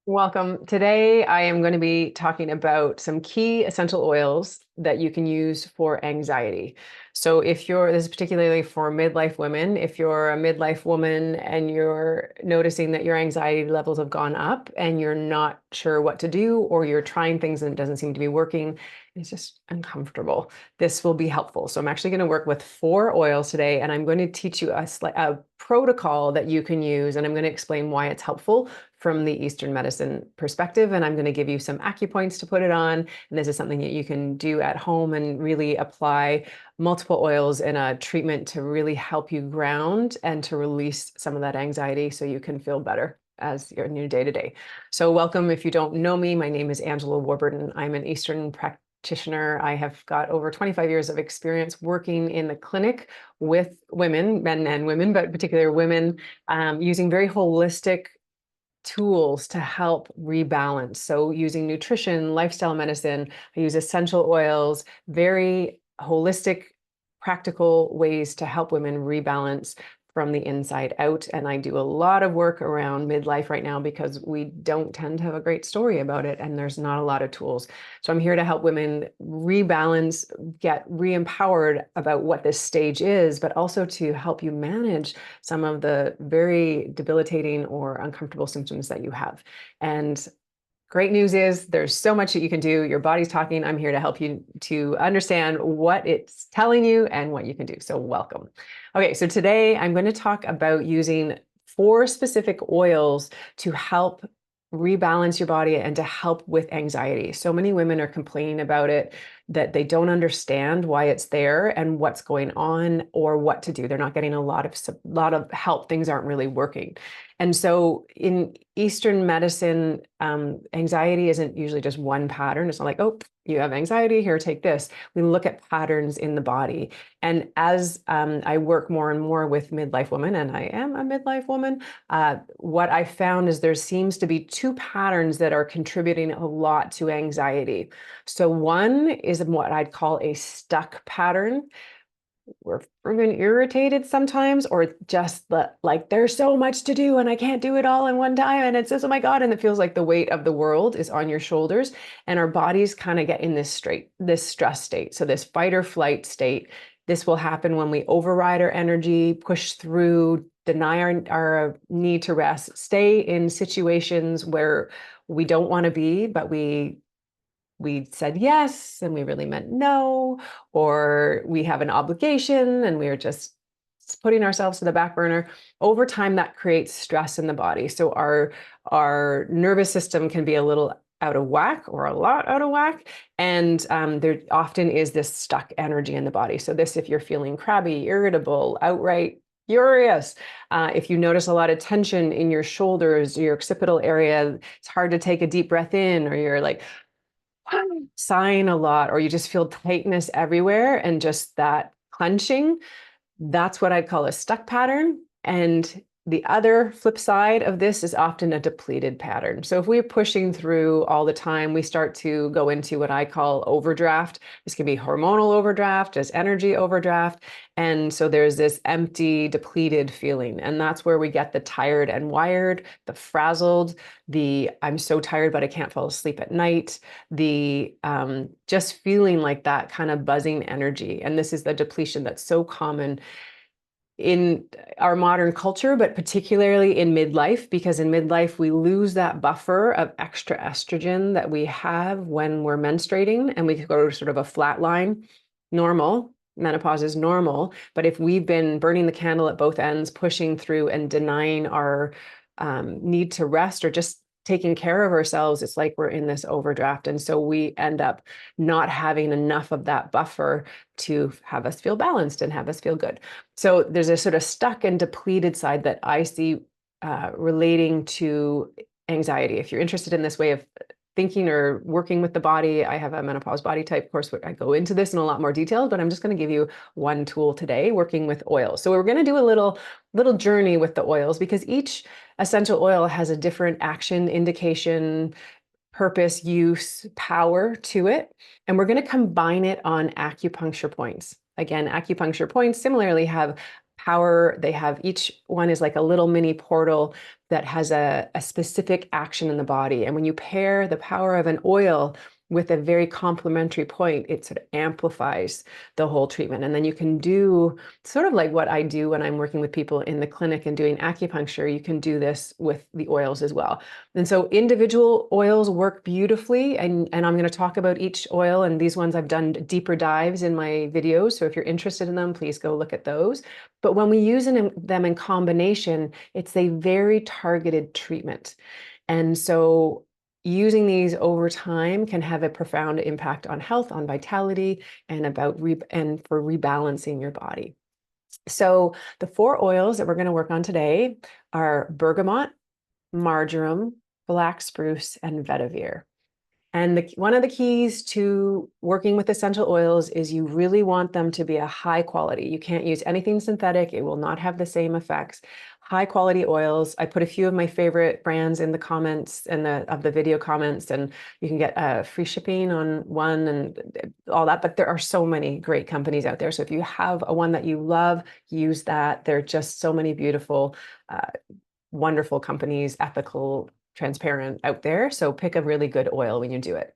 Welcome. Today, I am going to be talking about some key essential oils that you can use for anxiety. So this is particularly for midlife women. If you're a midlife woman and you're noticing that your anxiety levels have gone up and you're not sure what to do, or you're trying things and it doesn't seem to be working, it's just uncomfortable, this will be helpful. So I'm actually going to work with 4 oils today, and I'm going to teach you a protocol that you can use, and I'm going to explain why it's helpful from the Eastern medicine perspective. And I'm going to give you some acupoints to put it on. And this is something that you can do at home and really apply multiple oils in a treatment to really help you ground and to release some of that anxiety so you can feel better as you're in your day-to-day. So welcome. If you don't know me, my name is Angela Warburton. I'm an Eastern practitioner. I have got over 25 years of experience working in the clinic with women, men and women, but particularly women, using very holistic tools to help rebalance. So using nutrition, lifestyle medicine, I use essential oils, very holistic, practical ways to help women rebalance from the inside out. And I do a lot of work around midlife right now because we don't tend to have a great story about it, and there's not a lot of tools. So I'm here to help women rebalance, get re-empowered about what this stage is, but also to help you manage some of the very debilitating or uncomfortable symptoms that you have. And great news is there's so much that you can do. Your body's talking. I'm here to help you to understand what it's telling you and what you can do. So welcome. Okay, so today I'm going to talk about using 4 specific oils to help rebalance your body and to help with anxiety. So many women are complaining about it, that they don't understand why it's there and what's going on or what to do. They're not getting a lot of help. Things aren't really working. And so in Eastern medicine, anxiety isn't usually just one pattern. It's not like, oh, you have anxiety, here, take this. We look at patterns in the body. And as I work more and more with midlife women, and I am a midlife woman, what I found is there seems to be 2 patterns that are contributing a lot to anxiety. So one is what I'd call a stuck pattern. We're friggin' irritated sometimes, or just like there's so much to do and I can't do it all in one time. And it says, oh my God, and it feels like the weight of the world is on your shoulders. And our bodies kind of get in this stress state. So this fight or flight state. This will happen when we override our energy, push through, deny our need to rest, stay in situations where we don't want to be, but we said yes and we really meant no, or we have an obligation and we're just putting ourselves to the back burner. Over time, that creates stress in the body. So our nervous system can be a little out of whack or a lot out of whack. And there often is this stuck energy in the body. So this, if you're feeling crabby, irritable, outright furious, if you notice a lot of tension in your shoulders, your occipital area, it's hard to take a deep breath in, or you're like, sighing a lot, or you just feel tightness everywhere and just that clenching, that's what I'd call a stuck pattern. And the other flip side of this is often a depleted pattern. So if we're pushing through all the time, we start to go into what I call overdraft. This can be hormonal overdraft, just energy overdraft. And so there's this empty, depleted feeling. And that's where we get the tired and wired, the frazzled, the I'm so tired, but I can't fall asleep at night, the just feeling like that kind of buzzing energy. And this is the depletion that's so common in our modern culture, but particularly in midlife, because in midlife, we lose that buffer of extra estrogen that we have when we're menstruating, and we go to sort of a flat line. Normal, menopause is normal, but if we've been burning the candle at both ends, pushing through and denying our need to rest or just taking care of ourselves, it's like we're in this overdraft. And so we end up not having enough of that buffer to have us feel balanced and have us feel good. So there's a sort of stuck and depleted side that I see relating to anxiety. If you're interested in this way of thinking or working with the body, I have a menopause body type. Of course, I go into this in a lot more detail, but I'm just going to give you one tool today, working with oils. So we're going to do a little journey with the oils, because each essential oil has a different action, indication, purpose, use, power to it. And we're going to combine it on acupuncture points. Again, acupuncture points similarly have power. They have, each one is like a little mini portal that has a specific action in the body. And when you pair the power of an oil with a very complementary point, it sort of amplifies the whole treatment. And then you can do sort of like what I do when I'm working with people in the clinic and doing acupuncture. You can do this with the oils as well. And so individual oils work beautifully. And I'm going to talk about each oil. And these ones I've done deeper dives in my videos. So if you're interested in them, please go look at those. But when we use them in combination, it's a very targeted treatment. And so using these over time can have a profound impact on health, on vitality, and for rebalancing your body. So the 4 oils that we're going to work on today are bergamot, marjoram, black spruce, and vetiver. And one of the keys to working with essential oils is you really want them to be a high quality. You can't use anything synthetic. It will not have the same effects. High quality oils. I put a few of my favorite brands in the comments and of the video comments, and you can get free shipping on one and all that. But there are so many great companies out there. So if you have a one that you love, use that. There are just so many beautiful, wonderful companies, ethical, transparent out there. So pick a really good oil when you do it.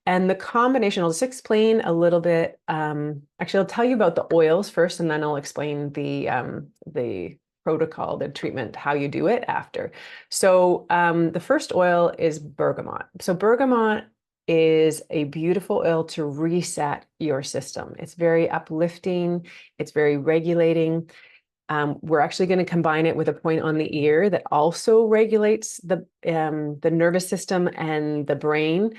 And the combination, I'll just explain a little bit. Actually, I'll tell you about the oils first, and then I'll explain the protocol, the treatment, how you do it after. So the first oil is bergamot. So bergamot is a beautiful oil to reset your system. It's very uplifting. It's very regulating. We're actually going to combine it with a point on the ear that also regulates the nervous system and the brain.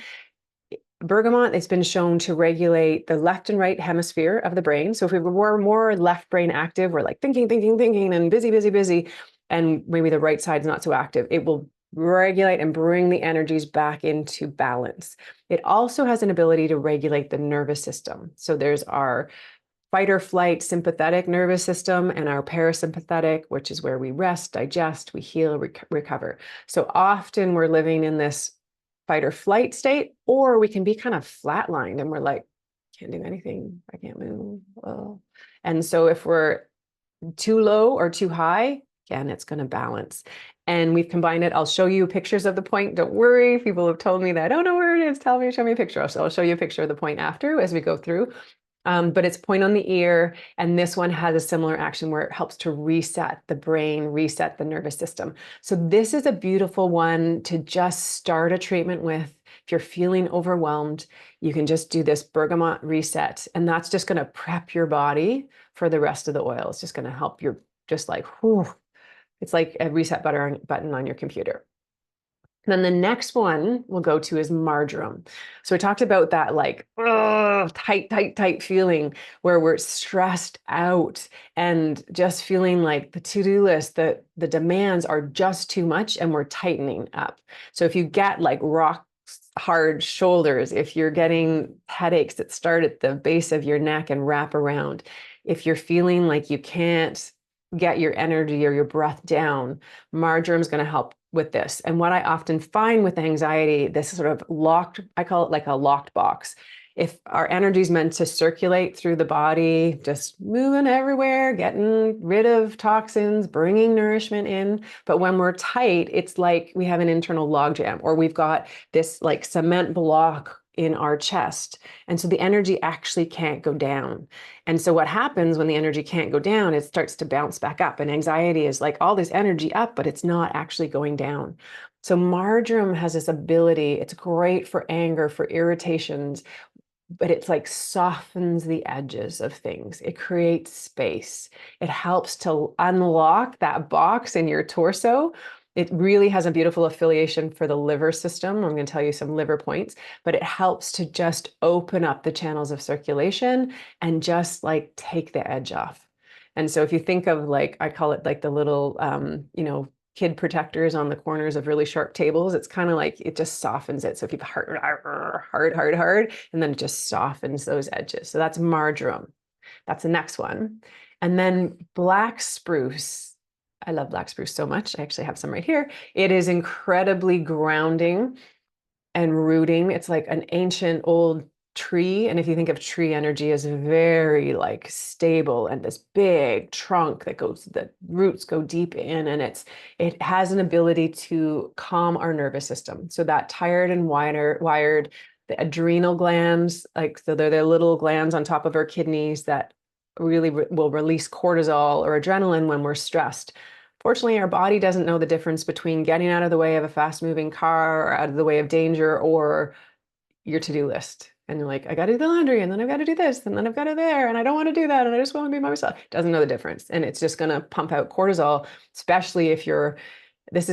Bergamot has been shown to regulate the left and right hemisphere of the brain. So if we were more left brain active, we're like thinking, and busy, and maybe the right side's not so active, it will regulate and bring the energies back into balance. It also has an ability to regulate the nervous system. So there's our fight or flight sympathetic nervous system and our parasympathetic, which is where we rest, digest, we heal, recover. So often we're living in this fight or flight state, or we can be kind of flatlined and we're like, can't do anything, I can't move. Oh. And so if we're too low or too high, again, it's going to balance. And we've combined it. I'll show you pictures of the point. Don't worry. People have told me that I don't know where it is. Tell me, show me a picture. So I'll show you a picture of the point after as we go through. But it's point on the ear, and this one has a similar action where it helps to reset the brain, reset the nervous system. So this is a beautiful one to just start a treatment with. If you're feeling overwhelmed, you can just do this bergamot reset, and that's just going to prep your body for the rest of the oil. It's just going to help your, just like, whew, it's like a reset button on your computer. And then the next one we'll go to is marjoram. So we talked about that like tight feeling where we're stressed out and just feeling like the to-do list, the demands are just too much and we're tightening up. So if you get like rock hard shoulders, if you're getting headaches that start at the base of your neck and wrap around, if you're feeling like you can't get your energy or your breath down, marjoram is going to help with this. And what I often find with anxiety, this sort of locked, I call it like a locked box. If our energy is meant to circulate through the body, just moving everywhere, getting rid of toxins, bringing nourishment in. But when we're tight, it's like we have an internal logjam, or we've got this like cement block in our chest. And so the energy actually can't go down. And so what happens when the energy can't go down, it starts to bounce back up. And anxiety is like all this energy up, but it's not actually going down. So marjoram has this ability. It's great for anger, for irritations, but it's like softens the edges of things. It creates space. It helps to unlock that box in your torso. It really has a beautiful affiliation for the liver system. I'm going to tell you some liver points, but it helps to just open up the channels of circulation and just like take the edge off. And so if you think of like, I call it like the little, kid protectors on the corners of really sharp tables, it's kind of like it just softens it. So if you hard, and then it just softens those edges. So that's marjoram. That's the next one. And then black spruce. I love black spruce so much. I actually have some right here. It is incredibly grounding and rooting. It's like an ancient old tree. And if you think of tree energy as very like stable and this big trunk that goes, the roots go deep in, and it has an ability to calm our nervous system. So that tired and wired, the adrenal glands, like, so they're the little glands on top of our kidneys that really will release cortisol or adrenaline when we're stressed. Fortunately, our body doesn't know the difference between getting out of the way of a fast moving car or out of the way of danger or your to-do list. And you're like, I got to do the laundry, and then I've got to do this, and then I've got to there, and I don't want to do that, and I just want to be by myself. Doesn't know the difference. And it's just going to pump out cortisol, especially if you're,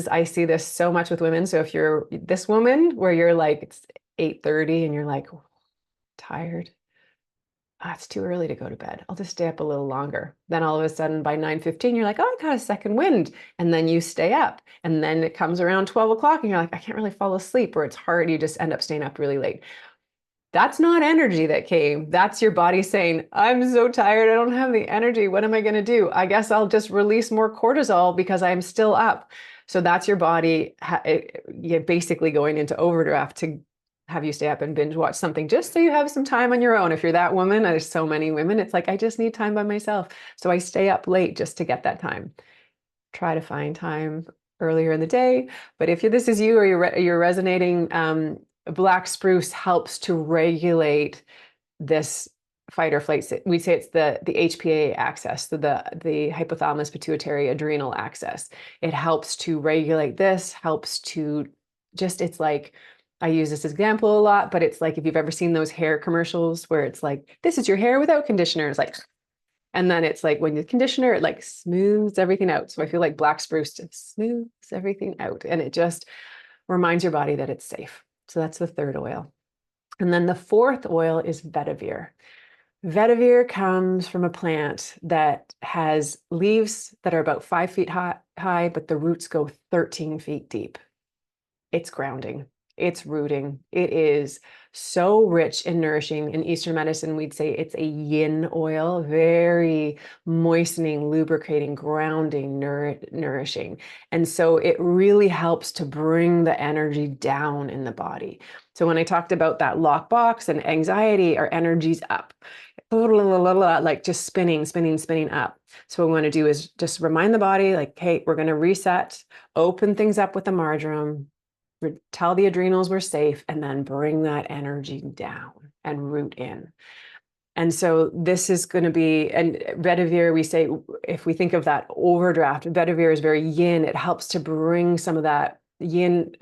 I see this so much with women. So if you're this woman where you're like, it's 8:30 and you're like, tired. It's too early to go to bed. I'll just stay up a little longer. Then all of a sudden by 9:15, you're like, oh, I got a second wind. And then you stay up. And then it comes around 12 o'clock and you're like, I can't really fall asleep, or it's hard. You just end up staying up really late. That's not energy that came. That's your body saying, I'm so tired. I don't have the energy. What am I going to do? I guess I'll just release more cortisol because I'm still up. So that's your body basically going into overdraft to have you stay up and binge watch something just so you have some time on your own. If you're that woman, there's so many women, it's like, I just need time by myself. So I stay up late just to get that time. Try to find time earlier in the day. But if this is you, or you're resonating, black spruce helps to regulate this fight or flight. We say it's the HPA axis, so the hypothalamus pituitary adrenal axis. It helps to regulate this, helps to just, it's like, I use this example a lot, but it's like, if you've ever seen those hair commercials where it's like, this is your hair without conditioner. It's like, and then it's like when you conditioner, it like smooths everything out. So I feel like black spruce just smooths everything out, and it just reminds your body that it's safe. So that's the third oil. And then the fourth oil is vetiver. Vetiver comes from a plant that has leaves that are about 5 feet high, but the roots go 13 feet deep. It's grounding. It's rooting. It is so rich and nourishing. In Eastern medicine, we'd say it's a yin oil, very moistening, lubricating, grounding, nourishing. And so it really helps to bring the energy down in the body. So when I talked about that lockbox and anxiety, our energy's up, like just spinning, spinning, spinning up. So what we want to do is just remind the body, like, hey, we're going to reset, open things up with the marjoram, tell the adrenals we're safe, and then bring that energy down and root in. And so this is going to be, and vetiver, we say, if we think of that overdraft, vetiver is very yin. It helps to bring some of that yin,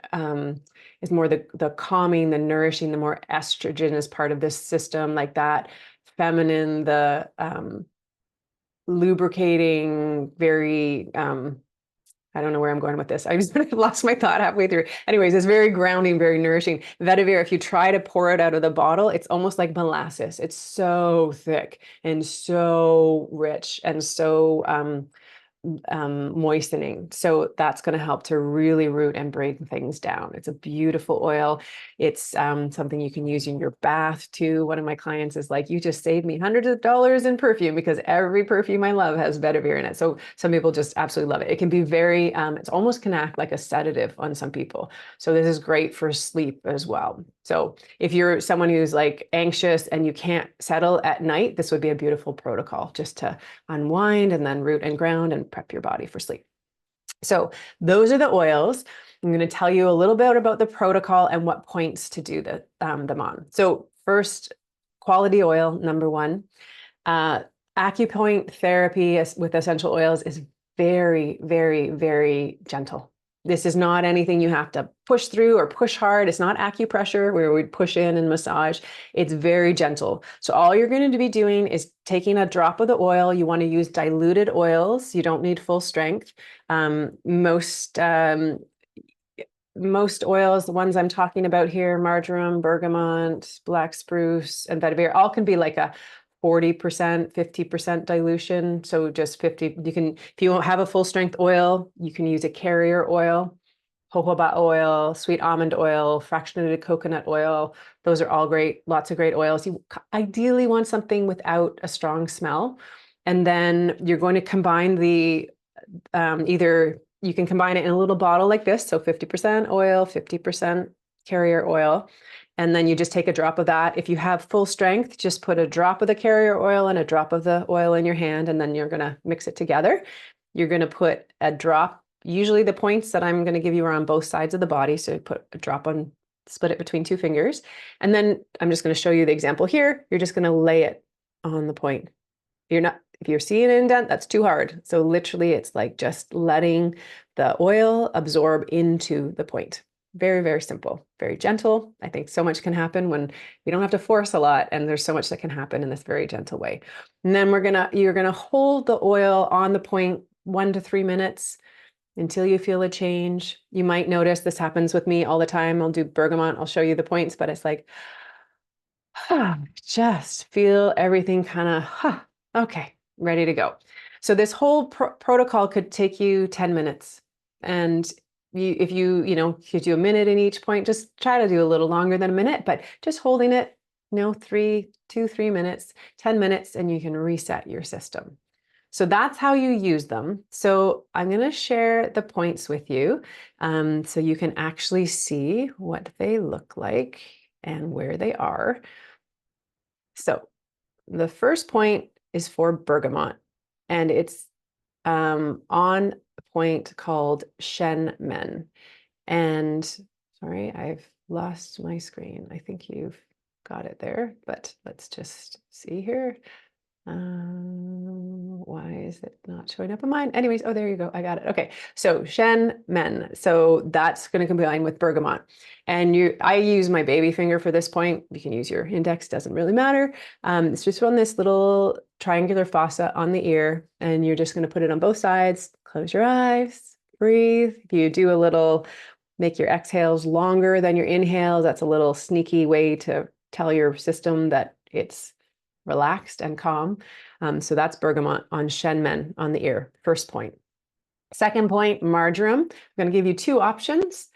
is more the calming, the nourishing, the more estrogenous part of this system, like that feminine, the lubricating, very, I don't know where I'm going with this. I just lost my thought halfway through. Anyways, it's very grounding, very nourishing. Vetiver, if you try to pour it out of the bottle, it's almost like molasses. It's so thick and so rich and so moistening. So that's going to help to really root and break things down. It's a beautiful oil. It's something you can use in your bath too. One of my clients is like, you just saved me hundreds of dollars in perfume, because every perfume I love has vetiver in it. So some people just absolutely love it. It can be very, it's almost can act like a sedative on some people. So this is great for sleep as well. So if you're someone who's like anxious and you can't settle at night, this would be a beautiful protocol just to unwind and then root and ground and prep your body for sleep. So those are the oils. I'm going to tell you a little bit about the protocol and what points to do them on. So first, quality oil, number one. Acupoint therapy with essential oils is very, very, very gentle. This is not anything you have to push through or push hard. It's not acupressure where we'd push in and massage. It's very gentle. So all you're going to be doing is taking a drop of the oil. You want to use diluted oils. You don't need full strength. Most oils, the ones I'm talking about here, marjoram, bergamot, black spruce, and vetiver, all can be like a 40%, 50% dilution. So just 50, you can, if you don't have a full strength oil, you can use a carrier oil, jojoba oil, sweet almond oil, fractionated coconut oil. Those are all great, lots of great oils. You ideally want something without a strong smell. And then you're going to combine the, either you can combine it in a little bottle like this. So 50% oil, 50% carrier oil. And then you just take a drop of that. If you have full strength, just put a drop of the carrier oil and a drop of the oil in your hand, and then you're going to mix it together. You're going to put a drop. Usually the points that I'm going to give you are on both sides of the body. So you put a drop on, split it between 2 fingers. And then I'm just going to show you the example here. You're just going to lay it on the point. If you're seeing an indent, that's too hard. So literally it's like just letting the oil absorb into the point. Very, very simple, very gentle. I think so much can happen when you don't have to force a lot, and there's so much that can happen in this very gentle way. And then you're gonna hold the oil on the point 1 to 3 minutes until you feel a change. You might notice this happens with me all the time. I'll do bergamot, I'll show you the points, but it's like, just feel everything kind of, okay, ready to go. So this whole protocol could take you 10 minutes. And if you do a minute in each point, just try to do a little longer than a minute, but just holding it, 3 minutes, 10 minutes, and you can reset your system. So that's how you use them. So I'm going to share the points with you so you can actually see what they look like and where they are. So the first point is for bergamot, and it's on a point called Shen Men. And sorry, I've lost my screen. I think you've got it there, but let's just see here. Why is it not showing up on mine? Anyways, oh, there you go. I got it. Okay. So Shen Men. So that's going to combine with bergamot. And I use my baby finger for this point. You can use your index, doesn't really matter. It's just on this little triangular fossa on the ear, and you're just going to put it on both sides. Close your eyes, breathe. If you do make your exhales longer than your inhales, that's a little sneaky way to tell your system that it's relaxed and calm. So that's bergamot on Shen Men on the ear, first point. Second point, marjoram. I'm going to give you 2 options.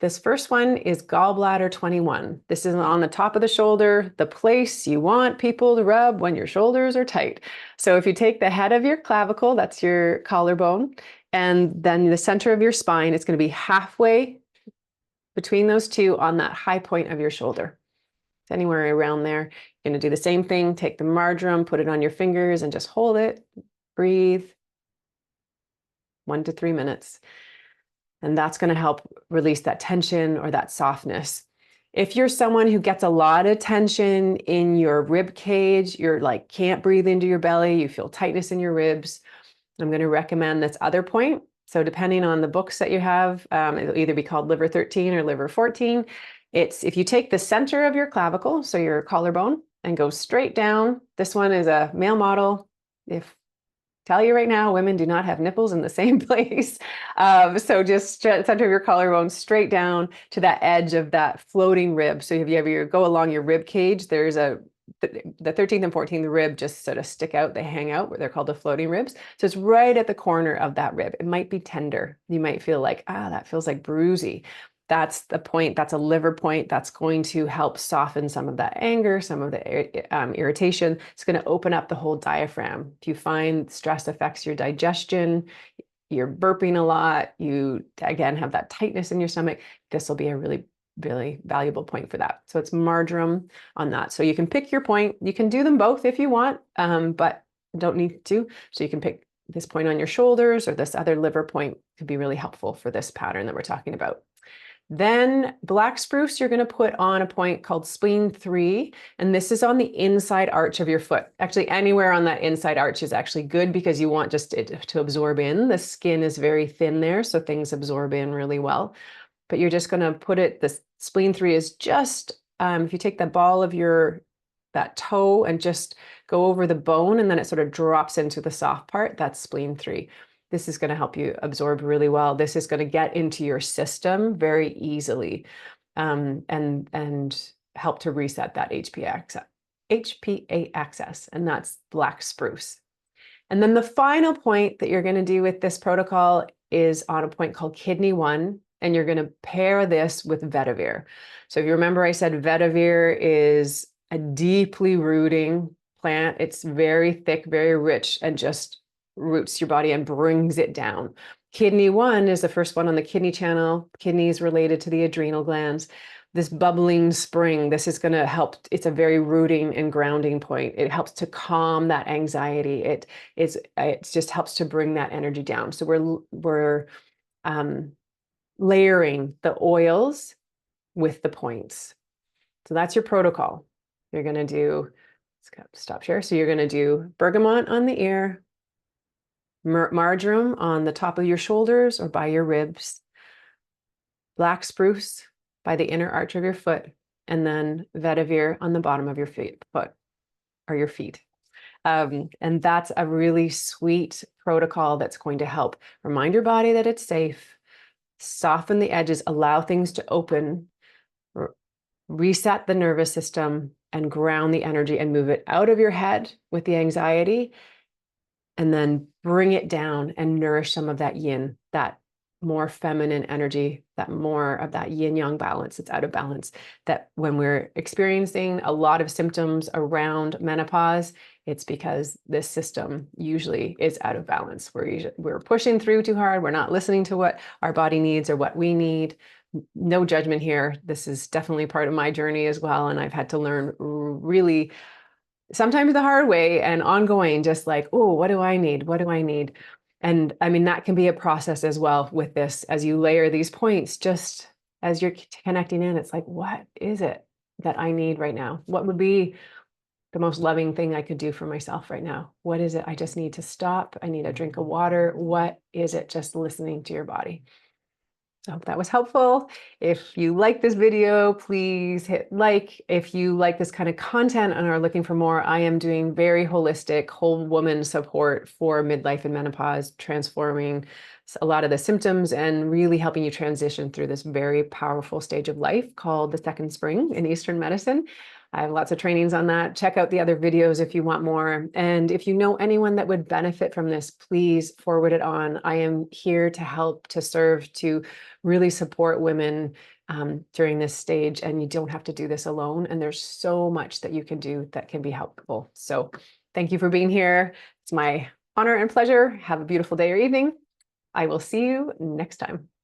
This first one is gallbladder 21. This is on the top of the shoulder, the place you want people to rub when your shoulders are tight. So if you take the head of your clavicle, that's your collarbone, and then the center of your spine, it's going to be halfway between those two on that high point of your shoulder. It's anywhere around there. You're going to do the same thing. Take the marjoram, put it on your fingers, and just hold it. Breathe. 1 to 3 minutes. And that's going to help release that tension or that softness. If you're someone who gets a lot of tension in your rib cage, you're like can't breathe into your belly, you feel tightness in your ribs, I'm going to recommend this other point. So depending on the books that you have, it'll either be called liver 13 or liver 14. It's if you take the center of your clavicle, so your collarbone, and go straight down. This one is a male model. Tell you right now, women do not have nipples in the same place. So just center of your collarbone straight down to that edge of that floating rib. So if you ever go along your rib cage, there's the 13th and 14th rib just sort of stick out, they hang out, where they're called the floating ribs. So it's right at the corner of that rib. It might be tender. You might feel like, that feels like bruisey. That's the point. That's a liver point. That's going to help soften some of that anger, some of the irritation. It's going to open up the whole diaphragm. If you find stress affects your digestion, you're burping a lot, you again have that tightness in your stomach, this will be a really, really valuable point for that. So it's marjoram on that. So you can pick your point. You can do them both if you want, but don't need to. So you can pick this point on your shoulders, or this other liver point could be really helpful for this pattern that we're talking about. Then black spruce, you're going to put on a point called spleen 3, and this is on the inside arch of your foot. Actually, anywhere on that inside arch is actually good because you want just it to absorb in. The skin is very thin there, so things absorb in really well. But you're just going to put it, the spleen 3 is just, if you take the ball of that toe and just go over the bone, and then it sort of drops into the soft part, that's spleen 3. This is going to help you absorb really well. This is going to get into your system very easily, and help to reset that HPA axis, and that's black spruce. And then the final point that you're going to do with this protocol is on a point called kidney 1, and you're going to pair this with vetiver. So if you remember, I said vetiver is a deeply rooting plant. It's very thick, very rich, and just roots your body and brings it down. Kidney 1 is the first one on the kidney channel. Kidneys related to the adrenal glands. this bubbling spring. This is going to help. It's a very rooting and grounding point. It helps to calm that anxiety. It just helps to bring that energy down. So we're layering the oils with the points. So that's your protocol. You're going to do, let's stop share. So you're going to do bergamot on the ear, marjoram on the top of your shoulders or by your ribs, black spruce by the inner arch of your foot, and then vetiver on the bottom of your foot or your feet. And that's a really sweet protocol that's going to help remind your body that it's safe, soften the edges, allow things to open, reset the nervous system, and ground the energy and move it out of your head with the anxiety, and then bring it down and nourish some of that yin, that more feminine energy, that more of that yin yang balance. It's out of balance. That when we're experiencing a lot of symptoms around menopause, it's because this system usually is out of balance. We're pushing through too hard. We're not listening to what our body needs or what we need. No judgment here. This is definitely part of my journey as well. And I've had to learn really sometimes the hard way and ongoing, just like, oh, what do I need? What do I need? And I mean, that can be a process as well with this, as you layer these points, just as you're connecting in, it's like, what is it that I need right now? What would be the most loving thing I could do for myself right now? What is it? I just need to stop. I need a drink of water. What is it? Just listening to your body. I hope that was helpful. If you like this video, please hit like. If you like this kind of content and are looking for more, I am doing very holistic, whole woman support for midlife and menopause, transforming a lot of the symptoms and really helping you transition through this very powerful stage of life called the second spring in Eastern medicine. I have lots of trainings on that. Check out the other videos if you want more. And if you know anyone that would benefit from this, please forward it on. I am here to help, to serve, to really support women during this stage. And you don't have to do this alone. And there's so much that you can do that can be helpful. So thank you for being here. It's my honor and pleasure. Have a beautiful day or evening. I will see you next time.